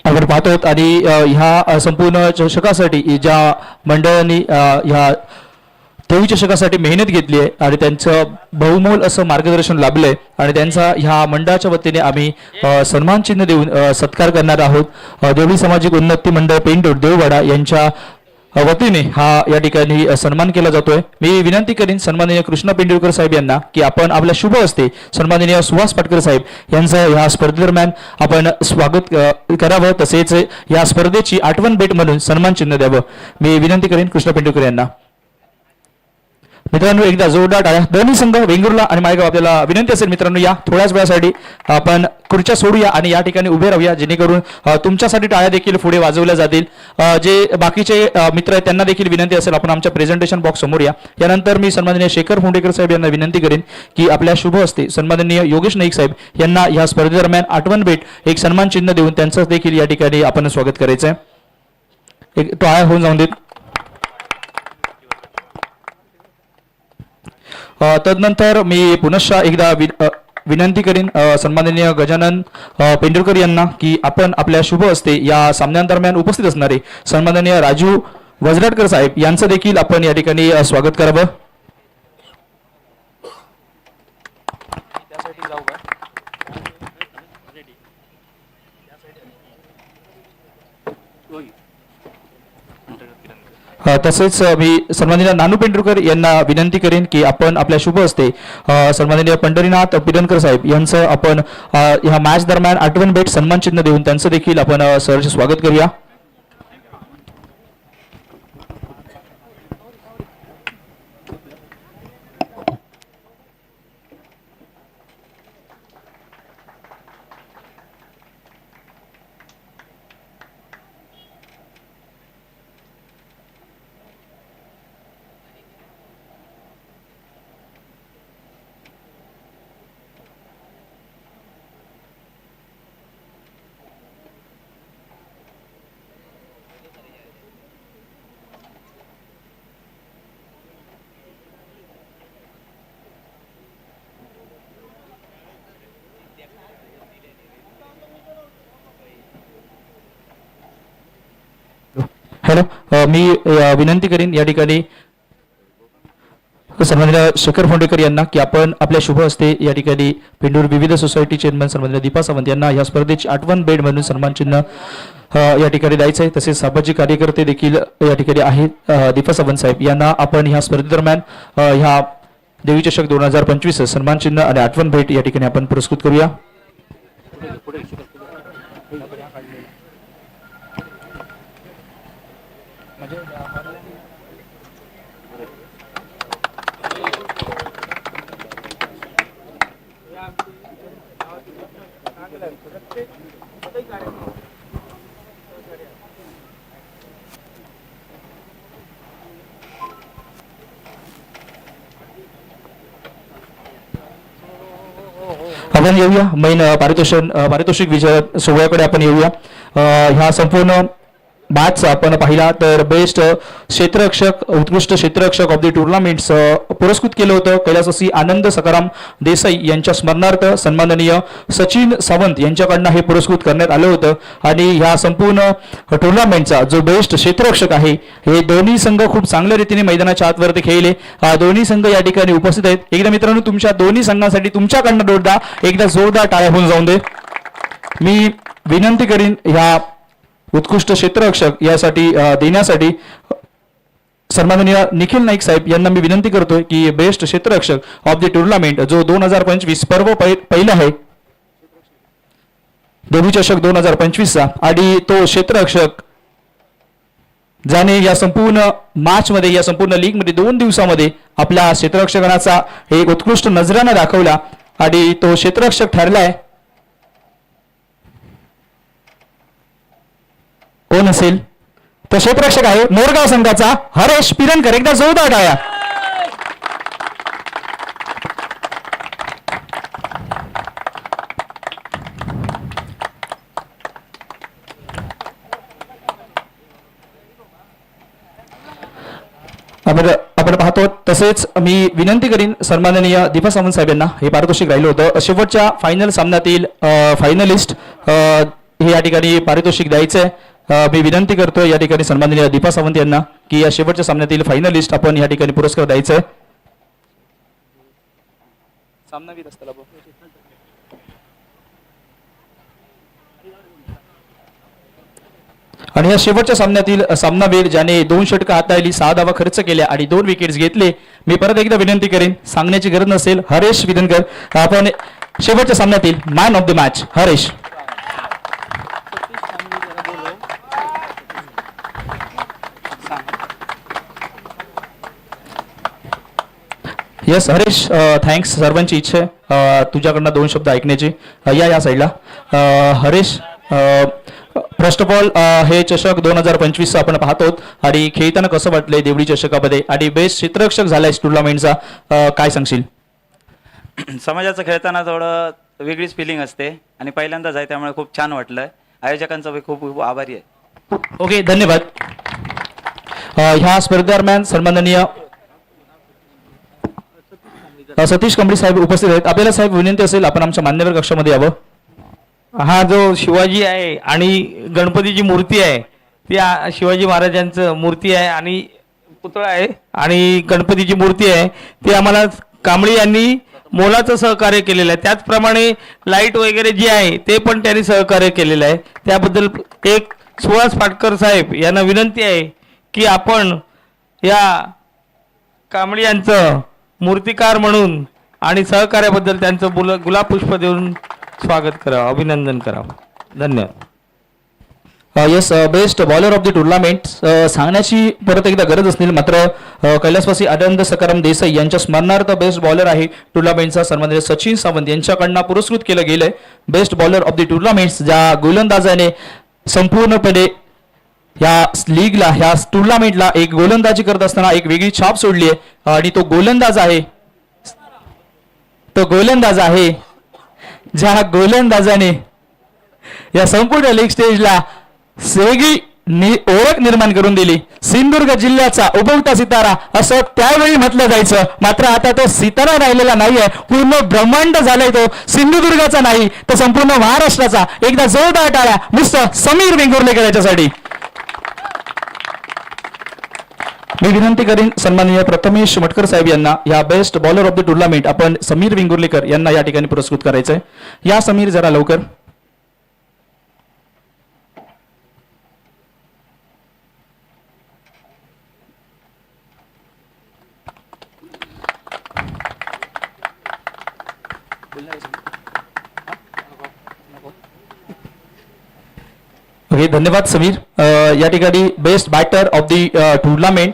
आपण पाहतो आणि ह्या संपूर्ण चषकासाठी ज्या मंडळांनी ह्या देवी चषकासाठी मेहनत घेतली आहे आणि त्यांचं बहुमोल असं मार्गदर्शन लाभलंय आणि त्यांचा ह्या मंडळाच्या वतीने आम्ही सन्मान चिन्ह देऊन सत्कार करणार आहोत. देवळी सामाजिक उन्नती मंडळ पेंडूर देववाडा यांच्या वतीने हा या ठिकाणी सन्मान केला जातोय. मी विनंती करीन सन्माननीय कृष्णा पेंडुरकर साहेब यांना की आपण आपल्या शुभ हस्ते सन्माननीय सुहास पाटकर साहेब यांचं या स्पर्धेदरम्यान आपण स्वागत करावं, तसेच या स्पर्धेची आठवण भेट म्हणून सन्मान चिन्ह द्यावं. मी विनंती करीन कृष्णा पेंडुरकर यांना. मित्रांनो एकदा जोरदार टाळ्या. दोन्ही संघ वेंगुर्ला आणि मायगाव, आपल्याला विनंती असेल मित्रांनो या थोड्याच वेळासाठी आपण खुर्च्या सोडूया आणि या ठिकाणी उभे राहूया, जेणेकरून तुमच्यासाठी टाळ्या देखील पुढे वाजवल्या जातील. जे बाकीचे मित्र आहेत त्यांना देखील विनंती असेल आपण आमच्या प्रेझेंटेशन बॉक्स समोर या. यानंतर मी सन्माननीय शेखर फोंडेकर साहेब यांना विनंती करेन की आपल्या शुभ हस्ते सन्माननीय योगेश नाईक साहेब यांना या स्पर्धेदरम्यान आठवण भेट एक सन्मान चिन्ह देऊन त्यांचं देखील या ठिकाणी आपण स्वागत करायचं आहे. एक टाळ्या होऊन जाऊन देत. तदनंतर मी पुनश्च एकदा विनंती करीन सन्माननीय गजानन पेंडुरकर यांना की आपण आपल्या शुभ हस्ते या सामन्यांदरम्यान उपस्थित असणारे सन्माननीय राजू वजराटकर साहेब यांचं देखील आपण या ठिकाणी स्वागत करावं. तसेच मी सन्माननीय नानू पेंडुरकर यांना विनंती करेन की आपण आपल्या शुभ हस्ते सन्माननीय पंढरीनाथ पिरनकर साहेब यांचं आपण ह्या मॅच दरम्यान आठवण भेट सन्मान चिन्ह देऊन त्यांचं देखील आपण सहर्ष स्वागत करूया. हॅलो, मी विनंती करीन या ठिकाणी सन्माननीय शेखर फोंडेकर यांना की आपण आपल्या शुभ हस्ते या ठिकाणी पेंडूर विविध सोसायटी चेअरमन सन्माननीय दीपा सावंत यांना या स्पर्धेची आठवण भेट म्हणून सन्मान चिन्ह या ठिकाणी द्यायचं आहे. तसेच सामाजिक कार्यकर्ते देखील या ठिकाणी आहेत. दीपा सावंत साहेब यांना आपण ह्या स्पर्धेदरम्यान ह्या देवी चषक 2025 सन्मान चिन्ह आणि आठवण भेट या ठिकाणी आपण पुरस्कृत करूया. आपण येऊया मैन पारितोषिक विजय सोहळ्याकडे आपण येऊया. ह्या संपूर्ण मॅच आपण पाहिला तर बेस्ट क्षेत्ररक्षक उत्कृष्ट क्षेत्ररक्षक ऑफ द टुर्नामेंट्स पुरस्कृत केलं होतं. कैलासवासी आनंद सकाराम देसाई यांच्या स्मरणार्थ सन्माननीय सचिन सावंत यांच्याकडनं हे पुरस्कृत करण्यात आलं होतं. आणि ह्या संपूर्ण टुर्नामेंटचा जो बेस्ट क्षेत्ररक्षक आहे हे दोन्ही संघ खूप चांगल्या रीतीने मैदानाच्या आतवरती खेळले. दोन्ही संघ या ठिकाणी उपस्थित आहेत. एकदा मित्रांनो तुमच्या दोन्ही संघांसाठी तुमच्याकडनं एकदा जोरदार टाळ्या होऊन जाऊन दे. मी विनंती करीन ह्या उत्कृष्ट क्षेत्ररक्षक यासाठी देण्यासाठी सन्माननीय निखिल नाईक साहेब यांना मी विनंती करतोय की बेस्ट क्षेत्ररक्षक ऑफ द टुर्नामेंट जो 2025 पर्व पहिला आहे देवी चषक 2025चा आणि तो क्षेत्ररक्षक ज्याने या संपूर्ण मॅच मध्ये या संपूर्ण लीग मध्ये 2 दिवसामध्ये आपल्या क्षेत्ररक्षकाचा एक उत्कृष्ट नजराणा दाखवला आणि तो क्षेत्ररक्षक ठरलाय. कोण असेल? तो क्षेत्ररक्षक आहे मोरगाव संघाचा हरेश पिरनकर. एकदा जोरदार टाळ्या. आपण पाहतो. तसेच मी विनंती करीन सन्माननीय दीपा सावंत साहेब यांना हे पारितोषिक राहिलं होतं. शेवटच्या फायनल सामन्यातील फायनलिस्ट हे या ठिकाणी पारितोषिक द्यायचंय मी विनंती करतो या ठिकाणी सन्माननीय दीपा सावंत यांना की या शेवटच्या सामन्यातील फायनलिस्ट आपण या ठिकाणी पुरस्कार द्यायचा आहे. आणि या शेवटच्या सामन्यातील सामनावीर ज्याने 2 षटकं हाताळली, 6 धावा खर्च केल्या आणि 2 विकेट्स घेतले. मी परत एकदा विनंती करेन, सांगण्याची गरज नसेल, हरेश विधनकर आपण शेवटच्या सामन्यातील man of the match. Haresh. Yes Haresh, thanks. सर्वांची इच्छा आहे तुझ्याकडनं 2 शब्द ऐकण्याची. या साईडला. हरेश, फर्स्ट ऑफ ऑल हे चषक 2025 आपण पाहतो आणि खेळताना कसं वाटलंय देवळी चषकामध्ये आणि बेस्ट क्षेत्ररक्षक झालाय टुर्नामेंटचा, काय सांगशील? समाजाचं खेळताना थोडं वेगळीच फिलिंग असते आणि पहिल्यांदाच आहे त्यामुळे खूप छान वाटलंय. आयोजकांचा मी खूप खूप आभारी आहे. ओके, धन्यवाद. ह्या स्पर्धेदरम्यान सन्माननीय सतीश कंबळी साहेब उपस्थित आहेत. आपल्याला साहेब विनंती असेल आपण आमच्या मान्यवर कक्षामध्ये यावं. हा जो शिवाजी आहे आणि गणपतीची मूर्ती आहे ती शिवाजी महाराजांचं मूर्ती आहे आणि पुतळा आहे आणि गणपतीची मूर्ती आहे ती आम्हाला कांबळी यांनी मोलाचं सहकार्य केलेलं आहे. त्याचप्रमाणे लाईट वगैरे जी आहे ते पण त्यांनी सहकार्य केलेलं आहे. त्याबद्दल एक सुहास पाटकर साहेब यांना विनंती आहे की आपण या कांबळी यांचं मूर्तिकार म्हणून आणि सहकार्याबद्दल त्यांचं गुलाब पुष्प देऊन स्वागत करावं, अभिनंदन करावं. धन्यवाद. Yes, best bowler of the tournament सांगण्याची परत एकदा गरज असतील, मात्र कैलासवासी आनंद सकाराम देसाई यांच्या स्मरणार्थ बेस्ट बॉलर आहे टुर्नामेंटचा सन्माननीय सचिन सावंत यांच्याकडनं पुरस्कृत केलं गेलंय best bowler of the tournament. ज्या गोलंदाजाने संपूर्णपणे या लीगला, ह्या टुर्नामेंटला एक गोलंदाजी करत असताना एक वेगळी छाप सोडली आहे आणि तो गोलंदाज आहे ज्या गोलंदाजाने या संपूर्ण लीग स्टेजला वेगळी ओळख निर्माण करून दिली. सिंधुदुर्ग जिल्ह्याचा उगवता सितारा असं त्यावेळी म्हटलं जायचं, मात्र आता तो सितारा राहिलेला नाहीये, पूर्ण ब्रह्मांड झालाय तो. सिंधुदुर्गाचा नाही तर संपूर्ण महाराष्ट्राचा. एकदा जोरदार टाळ्या मिस्टर समीर वेंगुर्लेकर याच्यासाठी. मी विनंती करीन सन्माननीय प्रथमेश मटकर साहेब यांना या best bowler of the tournament आपण समीर वेंगुर्लेकर यांना या ठिकाणी पुरस्कृत करायचंय. या समीर जरा लवकर. ओके, धन्यवाद समीर. या ठिकाणी best batter of the tournament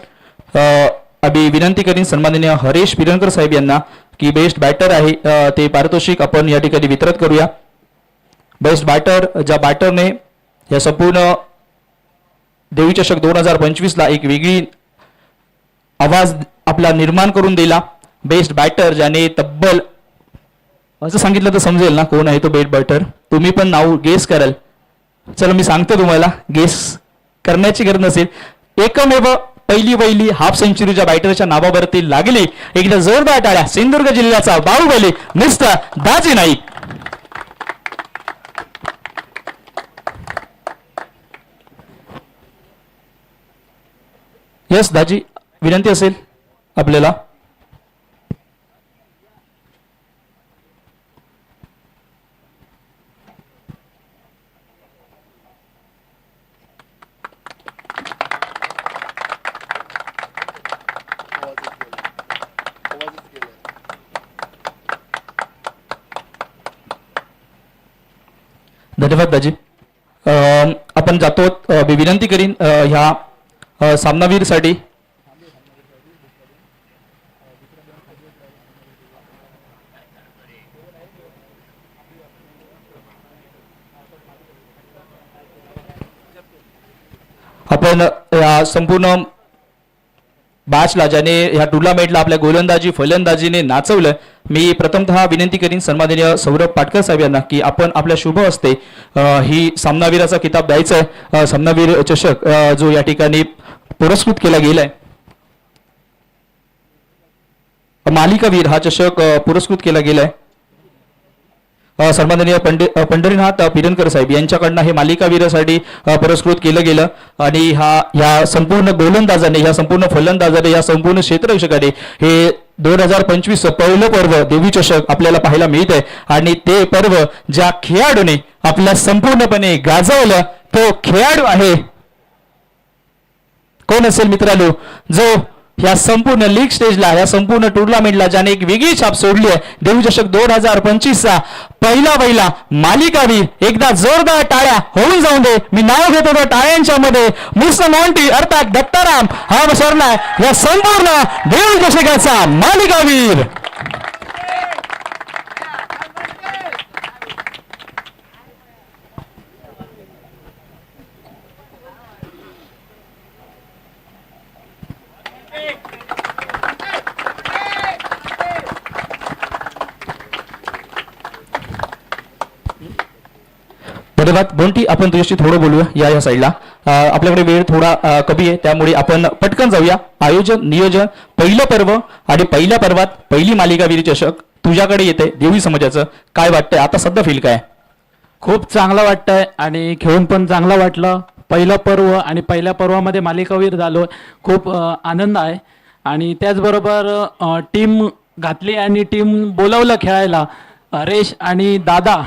अभी विनंती करीन सन्माननीय हरेश पिरणकर साहेब यांना की बेस्ट बॅटर आहे ते पारितोषिक आपण या ठिकाणी वितरित करूया. बेस्ट बॅटर, ज्या बॅटरने या संपूर्ण देवी चषक 2025 एक वेगळी आवाज आपला निर्माण करून दिला. बेस्ट बॅटर ज्याने तब्बल, असं सांगितलं तर समजेल ना कोण आहे तो बेस्ट बॅटर, तुम्ही पण नाव गेस कराल. चला मी सांगतो तुम्हाला, गेस करण्याची गरज नसेल. एकमेव पहिली हाफ सेंचुरीच्या बॅटरच्या नावावरती लागली. एकदा जोरदार टाळ्या. सिंधुदुर्ग जिल्ह्याचा बाहुबली मिस्टर दाजी नाईक. यस दाजी, विनंती असेल आपल्याला. धन्यवाद दाजी. आपण जातो. मी विनंती करीन ह्या सामनावीरसाठी आपण या संपूर्ण बॅचला ज्याने ह्या टुर्नामेंटला आपल्या गोलंदाजी फलंदाजीने नाचवलं, मी प्रथमतः विनंती करीन सन्माननीय सौरभ पाटकर साहेब यांना की आपण आपल्या शुभ हस्ते ही सामनावीराचा किताब द्यायचा आहे. सामनावीर चषक जो या ठिकाणी पुरस्कृत केला गेलाय, मालिकावीर हा चषक पुरस्कृत केला गेलाय. सन्माननीय पंढरीनाथ पिरनकर साहेब यांच्याकडनं हे मालिकावीरासाठी पुरस्कृत केलं गेलं आणि ह्या संपूर्ण गोलंदाजाने, ह्या संपूर्ण फलंदाजाने, या संपूर्ण क्षेत्ररक्षकाने हे 2025 पहिलं पर्व देवी चषक आपल्याला पाहायला मिळत आहे आणि ते पर्व ज्या खेळाडूने आपल्या संपूर्णपणे गाजवलं तो खेळाडू आहे कोण असेल मित्रांनो, जो या संपूर्ण लीग स्टेजला, या संपूर्ण टुर्नामेंटला ज्याने एक वेगळी छाप सोडली आहे. देवी चषक 2025चा पहिला मालिकावीर. एकदा जोरदार टाळ्या होऊन जाऊन दे. मी नाव घेतो त्या टाळ्यांच्या मध्ये मुसमॉन्टी अर्थात दत्ताराम हा सरलाय या संपूर्ण देवी चषकाचा मालिकावीर. धन्यवाद बोंटी. आपण तुझ्याशी थोडं बोलूया या साईडला. आपल्याकडे वेळ थोडा कमी आहे त्यामुळे आपण पटकन जाऊया. आयोजन नियोजन पहिलं पर्व आणि पहिल्या पर्वात पहिली मालिकावीर चषक तुझ्याकडे येते देवी समाजाचं. काय वाटतंय आता सध्या फील काय? खूप चांगलं वाटतंय आणि खेळून पण चांगलं वाटलं. पहिलं पर्व आणि पहिल्या पर्वामध्ये मालिकावीर झालो. खूप आनंद आहे आणि त्याचबरोबर टीम घातली आणि टीम बोलवलं खेळायला. हरेश आणि दादा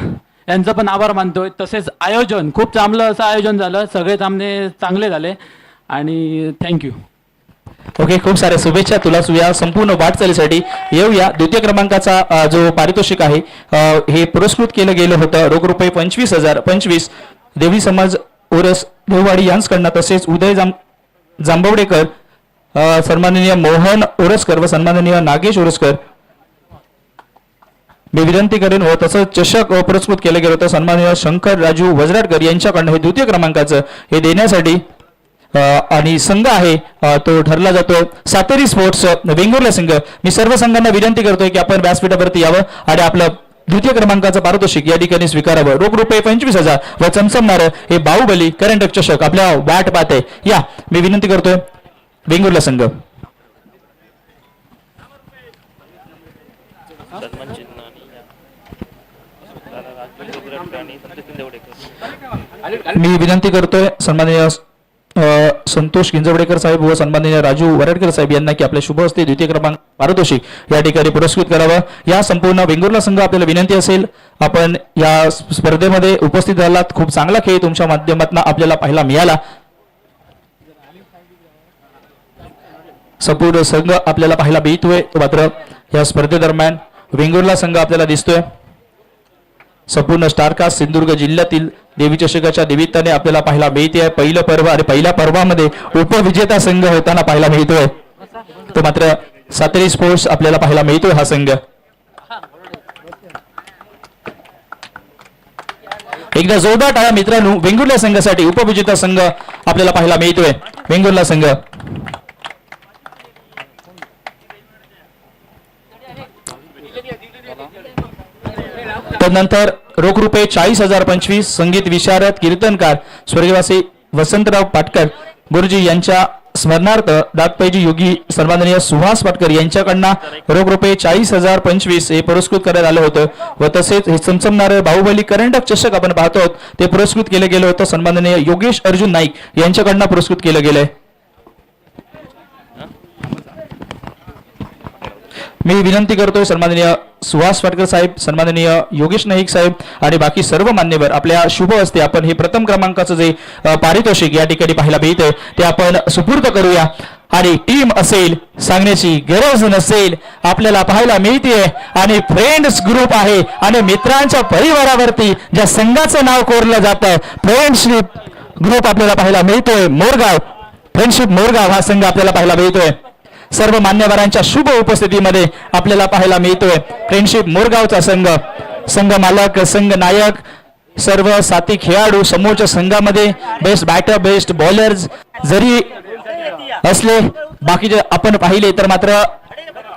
यांचं पण आभार मानतोय. तसेच आयोजन खूप चांगलं असं आयोजन झालं. सगळे सामने चांगले झाले आणि थँक्यू. ओके, खूप साऱ्या शुभेच्छा तुला या संपूर्ण वाटचालीसाठी. येऊया द्वितीय क्रमांकाचा जो पारितोषिक आहे हे पुरस्कृत केलं गेलं होतं. रोख रुपये 25,025 देवी समाज ओरस देववाडी यांच्याकडनं, तसेच उदय जांभवडेकर, सन्माननीय मोहन ओरसकर व सन्माननीय नागेश ओरसकर. मी विनंती करेन व तसंच चषक पुरस्कृत केलं गेलं होतं सन्माननीय शंकर राजू वजराटकर यांच्याकडनं हे द्वितीय क्रमांकाचं हे देण्यासाठी. आणि संघ आहे तो ठरला जातो सातेरी स्पोर्ट्स वेंगुर्ला संघ. मी सर्व संघांना विनंती करतोय की आपण व्यासपीठावरती यावं आणि आपलं द्वितीय क्रमांकाचं पारितोषिक या ठिकाणी स्वीकारावं. रोख रुपये 25,000 व चमचमणारं हे बाहुबली करंट चषक आपल्या वाट पाहते. या मी विनंती करतोय वेंगुर्ला संघ. मी विनंती करतोय सन्माननीय संतोष किंजवडेकर साहेब व सन्माननीय राजू वरडकर साहेब यांना की आपल्या शुभ हस्ते द्वितीय क्रमांक पारितोषिक या ठिकाणी पुरस्कृत करावं. या संपूर्ण वेंगुर्ला संघ आपल्याला विनंती असेल आपण या स्पर्धेमध्ये उपस्थित झालात. खूप चांगला खेळ तुमच्या माध्यमातून आपल्याला पाहायला मिळाला. संपूर्ण संघ आपल्याला पाहायला मिळतोय. मात्र या स्पर्धेदरम्यान वेंगुर्ला संघ आपल्याला दिसतोय. संपूर्ण स्टारकास्ट सिंधुदुर्ग जिल्ह्यातील देवी चषकाच्या निमित्ताने आपल्याला पाहायला मिळते. पहिलं पर्व आणि पहिल्या पर्वामध्ये उपविजेता संघ होताना पाहायला मिळतोय. तो मात्र सातेरी स्पोर्ट्स आपल्याला पाहायला मिळतोय हा संघ. एकदा जोरदार टाळ्या मित्रांनो वेंगुर्ला संघासाठी. उपविजेता संघ आपल्याला पाहायला मिळतोय वेंगुर्ला संघ. तदनंतर रोख रुपये 40,025 संगीत विशारद कीर्तनकार स्वर्गवासी वसंतराव पाटकर गुरुजी यांच्या स्मरणार्थ दातपायजी योगी सन्माननीय सुहास पाटकर यांच्याकडनं रोख रुपये 40,025 हे पुरस्कृत करण्यात आलं होतं. व तसेच हे चमचमणारं बाहुबली करंट चषक आपण पाहतो ते पुरस्कृत केलं गेलं होतं. सन्माननीय योगेश अर्जुन नाईक यांच्याकडनं पुरस्कृत केलं गेलंय. मी विनंती करतोय सन्माननीय सुहास पाटकर साहेब, सन्माननीय योगेश नाईक साहेब आणि बाकी सर्व मान्यवर आपल्या शुभ हस्ते आपण हे प्रथम क्रमांकाचं जे पारितोषिक या ठिकाणी पाहायला मिळते ते आपण सुपूर्द करूया. आणि टीम असेल सांगण्याची गरज नसेल आपल्याला पाहायला मिळते. आणि फ्रेंड्स ग्रुप आहे आणि मित्रांच्या परिवारावरती ज्या संघाचं नाव कोरलं जातं फ्रेंडशिप ग्रुप आपल्याला पाहायला मिळतोय. मोरगाव फ्रेंडशिप मोरगाव हा संघ आपल्याला पाहायला मिळतोय. सर्व मान्यवरांच्या शुभ उपस्थितीमध्ये आपल्याला पाहायला मिळतोय फ्रेंडशिप मोरगावचा संघ. संघ मालक, संघ नायक, सर्व साथी खेळाडू समोरच्या संघामध्ये बेस्ट बॅटर, बेस्ट बॉलर्स जरी असले बाकीचे आपण पाहिले तर मात्र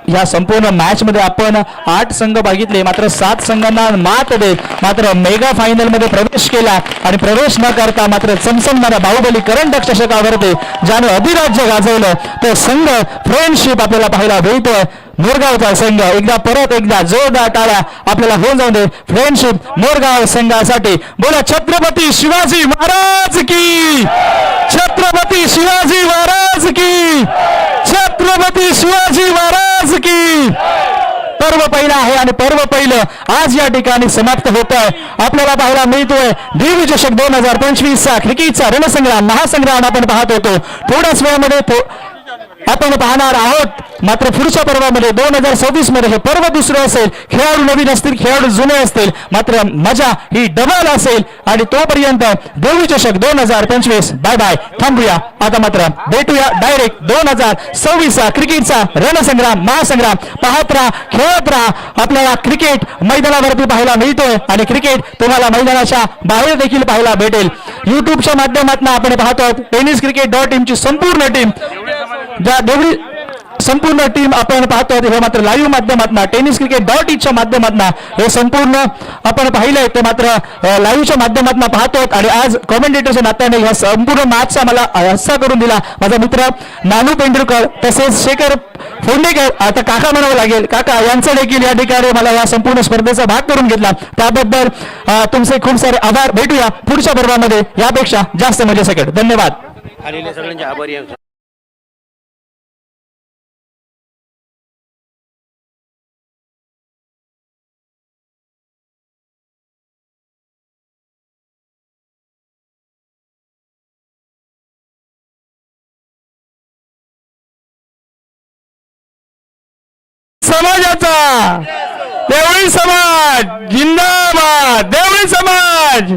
या संपूर्ण मॅच मध्ये आपण 8 संघ बघितले, मात्र 7 संघांना मात देत मात्र मेगा फायनल मध्ये प्रवेश केला आणि प्रवेश न करता मात्र चमचमणाऱ्या बाहुबली करंडक चषकावरती ज्याने अधिराज्य गाजवलं तो संघ फ्रेंडशिप आपल्याला पाहायला मिळतोय. मोरगावचा संघ एकदा जोरदार टाळ्या आपल्याला होऊन जाऊन दे. फ्रेंडशिप मोरगाव संघासाठी बोला छत्रपती शिवाजी महाराज की, छत्रपती शिवाजी महाराज की, छत्रपती शिवाजी महाराज की. पर्व पहिलं आहे आणि पर्व पहिलं आज या ठिकाणी समाप्त होत आहे. आपल्याला पाहायला मिळतोय देवी चषक 2025 चा क्रिकेटचा रणसंग्राम महासंग्राम आपण पाहत होतो. थोड्याच वेळामध्ये आपण पाहणार आहोत. मात्र पुढच्या पर्वामध्ये 2026 मध्ये हे पर्व दुसरं असेल, खेळाडू नवीन असतील, खेळाडू जुने असतील, मात्र मजा ही डबल असेल. आणि तोपर्यंत देवी चषक 2025 बाय बाय. थांबूया आता, मात्र भेटूया डायरेक्ट 2026 क्रिकेटचा रणसंग्राम महासंग्राम. पाहत राहा, खेळत राहा. आपल्याला क्रिकेट मैदानावरती पाहायला मिळतोय आणि क्रिकेट तुम्हाला मैदानाच्या बाहेर देखील पाहायला भेटेल. युट्यूबच्या माध्यमातून आपण पाहतो tenniscricket.in ची संपूर्ण टीम, ज्या देवळी संपूर्ण टीम आपण पाहतो हे मात्र लाईव्ह माध्यमातून tenniscricket.in च्या माध्यमातून हे संपूर्ण आपण पाहिलंय ते मात्र लाईव्हच्या माध्यमातून पाहतो. आणि आज कॉमेंटेटरच्या नात्याने ह्या संपूर्ण मॅचचा मला हिस्सा करून दिला माझा मित्र नानू पेंडुरकर तसेच शेखर फोंडेकर, आता काका म्हणावं लागेल, काका यांचं देखील या ठिकाणी मला या संपूर्ण स्पर्धेचा भाग करून घेतला त्याबद्दल तुमचे खूप सारे आभार. भेटूया पुढच्या पर्वामध्ये यापेक्षा जास्त मजेसकट. धन्यवाद. सगळ्यांचे आभारी आहे. समाजाचा देवळी समाज जिंदाबाद, देवळी समाज